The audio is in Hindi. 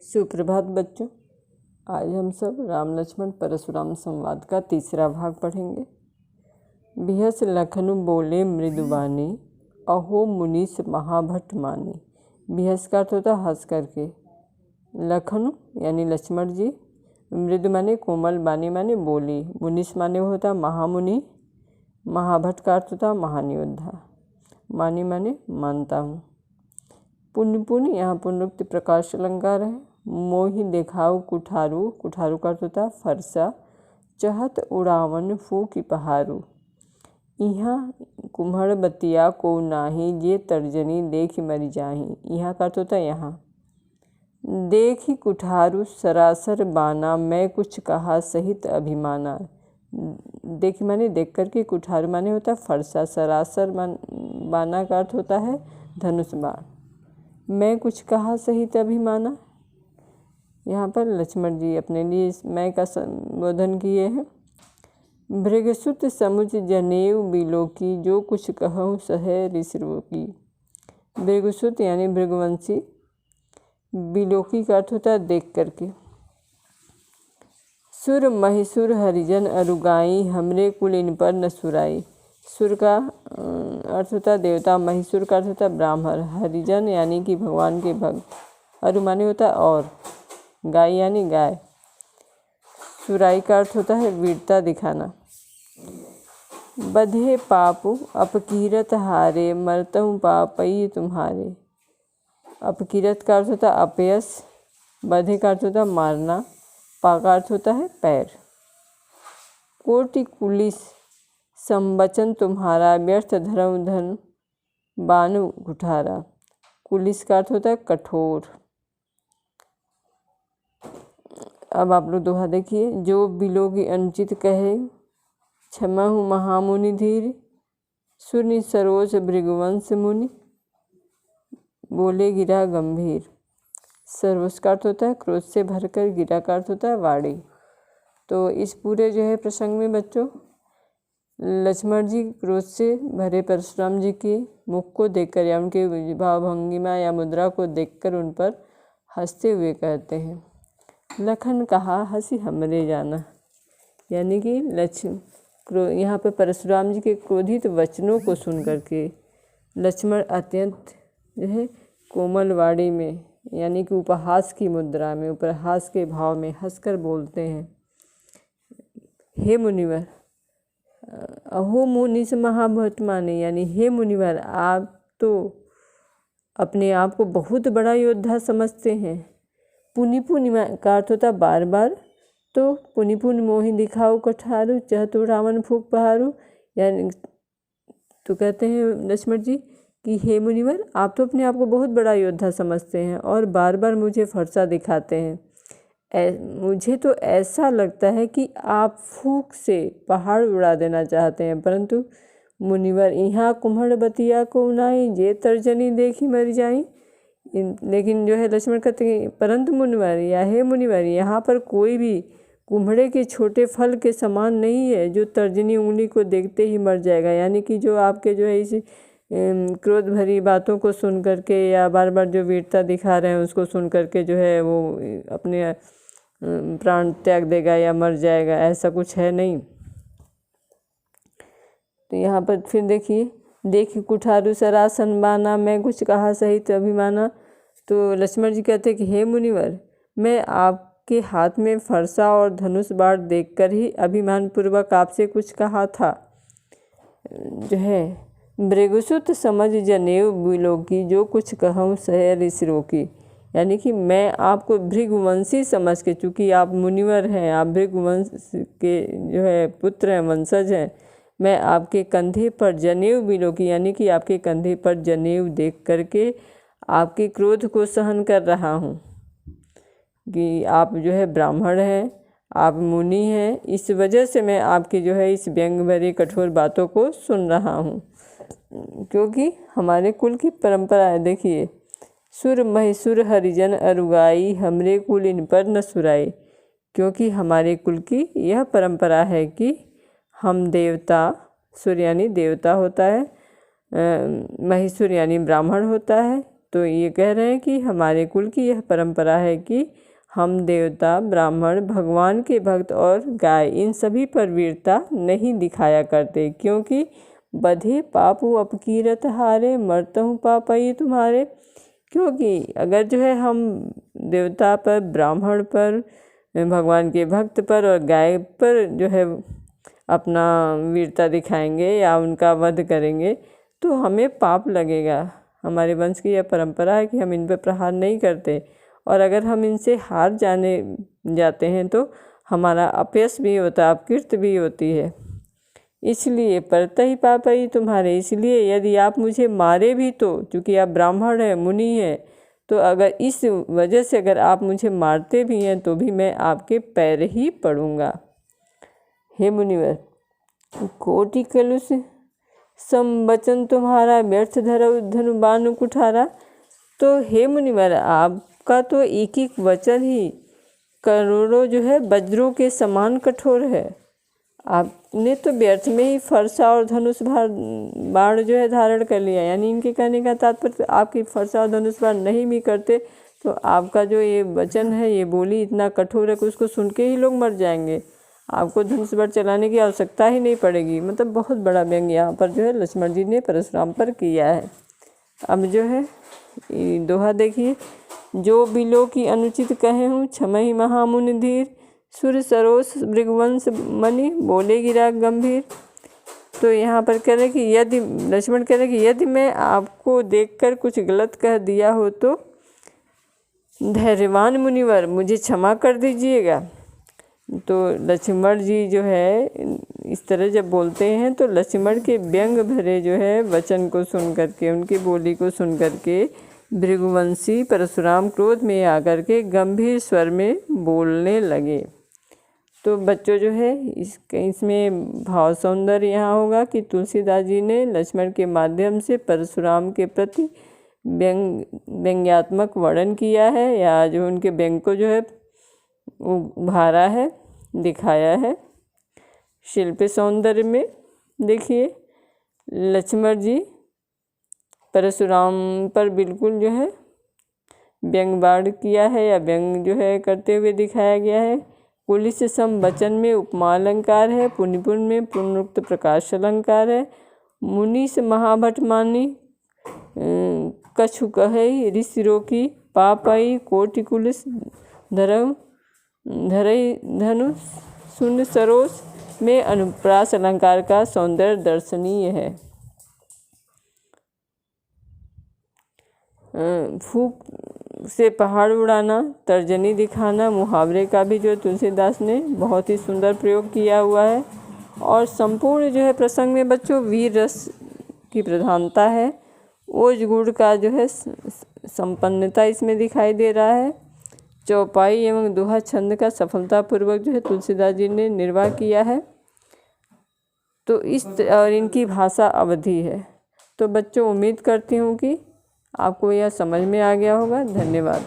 सुप्रभात बच्चों। आज हम सब राम लक्ष्मण परशुराम संवाद का तीसरा भाग पढ़ेंगे। बिहस लखनु बोले मृदुबानी, अहो मुनीस महाभट माने। बिहस का अर्थ होता है हंस करके। लखनु यानी लक्ष्मण जी, मृदु माने कोमल, बानी माने बोली, मुनीस माने होता महामुनि, महाभट का अर्थ होता महान योद्धा, मानी माने मानता हूँ। पुण्य पुण्य यहाँ पुनरुक्ति प्रकाश अलंकार है। मोहि देखाऊ कुठारू, कुठारू का अर्थ होता है फरसा, चहत उड़ावन फूकी पहारू। यहाँ कुम्हड़ बतिया को नाही, जे तर्जनी देखी मरी जाही। यहाँ का अर्थ होता है यहाँ। देखी कुठारू सरासर बाना, मैं कुछ कहा सहित अभिमाना। देखी माने देख करके, कुठारू माने होता है फरसा, सरासर बाना का अर्थ होता है धनुष बाण। मैं कुछ कहा सहित अभिमाना, यहाँ पर लक्ष्मण जी अपने लिए इस मैं का संबोधन किए हैं। भृगसुत समुझ जनेऊ बिलोकी, जो कुछ कहूँ सहे ऋषिरों की। भृगसुत यानी भृगवंशी, बिलोकी का अर्थ होता है देख करके। सुर महिसुर हरिजन अरुगाई, हमरे कुल इन पर न सुराई। सुर का अर्थ होता है देवता, महिसुर का अर्थ होता है ब्राह्मण, हरिजन यानी कि भगवान के भक्त, अरु माने होता है और, गाय यानी गाय, सुराई का अर्थ होता है वीरता दिखाना। बधे पापु अपकीरत हारे, मरतहु पापई तुम्हारे। अपकीरत का अर्थ होता है अपयश, बधे का अर्थ होता है मारना, पा का अर्थ होता है पैर। कोटि कुलिस संबचन तुम्हारा, व्यर्थ धर्म धन बानु कुठारा। कुलिस का अर्थ होता है कठोर। अब आप लोग दोहा देखिए। जो बिलो की अनुचित कहे, क्षमा हूँ महामुनि धीर, सुनि सरोज भृगवंश मुनि, बोले गिरा गंभीर। सरोज का अर्थ होता है क्रोध से भरकर, गिरा का अर्थ होता है वाणी। तो इस पूरे जो है प्रसंग में बच्चों, लक्ष्मण जी क्रोध से भरे परशुराम जी के मुख को देखकर या उनके भावभंगिमा या मुद्रा को देखकर उन पर हंसते हुए कहते हैं, लखन कहा हंसी हमरे जाना। यानी कि यहाँ पर परशुराम जी के क्रोधित वचनों को सुन करके लक्ष्मण अत्यंत जो है कोमल वाणी में, यानी कि उपहास की मुद्रा में, उपहास के भाव में हंसकर बोलते हैं, हे मुनिवर, अहो मुनीस महाभट माने। यानी हे मुनिवर, आप तो अपने आप को बहुत बड़ा योद्धा समझते हैं। पुनि पुनि का अर्थ होता बार बार, तो पुनि पुनि मोहि दिखाओ कठारू, चहत उड़ावन फूक पहारू। यानी तो कहते हैं लक्ष्मण जी कि हे मुनिवर, आप तो अपने आप को बहुत बड़ा योद्धा समझते हैं और बार बार मुझे फरसा दिखाते हैं। मुझे तो ऐसा लगता है कि आप फूंक से पहाड़ उड़ा देना चाहते हैं, परंतु मुनिवर यहाँ कुम्हड़ बतिया को नाई, जे तर्जनी देखी मर जाई। लेकिन जो है लक्ष्मण कहते हैं, परंतु मुनिवर या हे मुनिवर, यहाँ पर कोई भी कुम्हड़े के छोटे फल के समान नहीं है जो तर्जनी उंगली को देखते ही मर जाएगा। यानी कि जो आपके जो है इस क्रोध भरी बातों को सुन करके या बार बार जो वीरता दिखा रहे हैं उसको सुन करके जो है वो अपने प्राण त्याग देगा या मर जाएगा, ऐसा कुछ है नहीं। तो यहाँ पर फिर देखिए, देखी कुठारू सरासन बाना, मैं कुछ कहा सहित अभिमाना। तो लक्ष्मण जी कहते हैं कि हे मुनिवर, मैं आपके हाथ में फरसा और धनुष बाण देखकर ही अभिमान पूर्वक आपसे कुछ कहा था। जो है भृगुसुत समझ जनेऊ बिलोकी, जो कुछ कहूँ सहे ऋषिरों की। यानी कि मैं आपको भृगुवंशी समझ के, चूँकि आप मुनिवर हैं, आप भृगुवंश के जो है पुत्र हैं, वंशज हैं, मैं आपके कंधे पर जनेऊ बिलोकी, यानी कि आपके कंधे पर जनेऊ देख करके आपके क्रोध को सहन कर रहा हूँ कि आप जो है ब्राह्मण हैं, आप मुनि हैं, इस वजह से मैं आपकी जो है इस व्यंग भरी कठोर बातों को सुन रहा हूँ। क्योंकि हमारे कुल की परंपरा है, देखिए, सुर महिसुर हरिजन अरुगाई, हमरे कुल इन पर न सुराई। क्योंकि हमारे कुल की यह परंपरा है कि हम देवता, सुर यानी देवता होता है, महिसुर यानी ब्राह्मण होता है, तो ये कह रहे हैं कि हमारे कुल की यह परंपरा है कि हम देवता, ब्राह्मण, भगवान के भक्त और गाय इन सभी पर वीरता नहीं दिखाया करते, क्योंकि बधे पापू अपकीरत हारे, मरतहु पापई तुम्हारे। क्योंकि अगर जो है हम देवता पर, ब्राह्मण पर, भगवान के भक्त पर और गाय पर जो है अपना वीरता दिखाएंगे या उनका वध करेंगे तो हमें पाप लगेगा। हमारे वंश की यह परंपरा है कि हम इन पर प्रहार नहीं करते, और अगर हम इनसे हार जाते हैं तो हमारा अपयश भी होता है, अपकीर्ति भी होती है। इसलिए परतहि पापई तुम्हारे, इसलिए यदि आप मुझे मारे भी तो, चूँकि आप ब्राह्मण हैं, मुनि हैं, तो अगर इस वजह से अगर आप मुझे मारते भी हैं तो भी मैं आपके पैर ही पड़ूंगा। हे मुनिवर, कोटि कलुष संवचन तुम्हारा, व्यर्थ धरौ धनु बानु कुठारा। तो हे मुनिवर, आपका तो एक एक वचन ही करोड़ों जो है वज्रों के समान कठोर है। आपने तो व्यर्थ में ही फरसा और धनुष बाण जो है धारण कर लिया। यानी इनके कहने का तात्पर्य आपकी फरसा और धनुष बाण नहीं भी करते तो आपका जो ये वचन है, ये बोली इतना कठोर है कि उसको सुन के ही लोग मर जाएंगे। आपको धनुष बाण चलाने की आवश्यकता ही नहीं पड़ेगी। मतलब बहुत बड़ा व्यंग यहाँ पर जो है लक्ष्मण जी ने परशुराम पर किया है। अब जो है दोहा देखिए, जो बिलो की अनुचित कहे हूँ, क्षमहि महामुनि धीर, सुर सरोस भृगुवंश मणि, बोले गिरा गंभीर। तो यहाँ पर कह रहे कि यदि लक्ष्मण कह रहे कि यदि मैं आपको देखकर कुछ गलत कह दिया हो तो धैर्यवान मुनिवर मुझे क्षमा कर दीजिएगा। तो लक्ष्मण जी जो है इस तरह जब बोलते हैं तो लक्ष्मण के व्यंग भरे जो है वचन को सुन करके, उनकी बोली को सुन करके भृगुवंशी परशुराम क्रोध में आकर के गंभीर स्वर में बोलने लगे। तो बच्चों जो है इसमें भाव सौंदर्य यहाँ होगा कि तुलसीदास जी ने लक्ष्मण के माध्यम से परशुराम के प्रति व्यंग्यात्मक वर्णन किया है, या जो उनके व्यंग को जो है उभारा है, दिखाया है। शिल्प सौंदर्य में देखिए लक्ष्मण जी परशुराम पर बिल्कुल जो है व्यंग बाण किया है या व्यंग जो है करते हुए दिखाया गया है। पुलिस सम वचन में उपमा अलंकार है, पुनिपुन में पुनरुक्त प्रकाश अलंकार है। मुनीस महाभट मानी कछु कहे, ऋषि रोकी पापई, कोटि कुलिस धरई धनु शून्य सरोस में अनुप्रास अलंकार का सौंदर्य दर्शनीय है। फूक से पहाड़ उड़ाना, तर्जनी दिखाना, मुहावरे का भी जो तुलसीदास ने बहुत ही सुंदर प्रयोग किया हुआ है। और संपूर्ण जो है प्रसंग में बच्चों वीर रस की प्रधानता है, ओज गुण का जो है संपन्नता इसमें दिखाई दे रहा है। चौपाई एवं दोहा छंद का सफलतापूर्वक जो है तुलसीदास जी ने निर्वाह किया है। तो और इनकी भाषा अवधी है। तो बच्चों उम्मीद करती हूँ कि आपको यह समझ में आ गया होगा। धन्यवाद।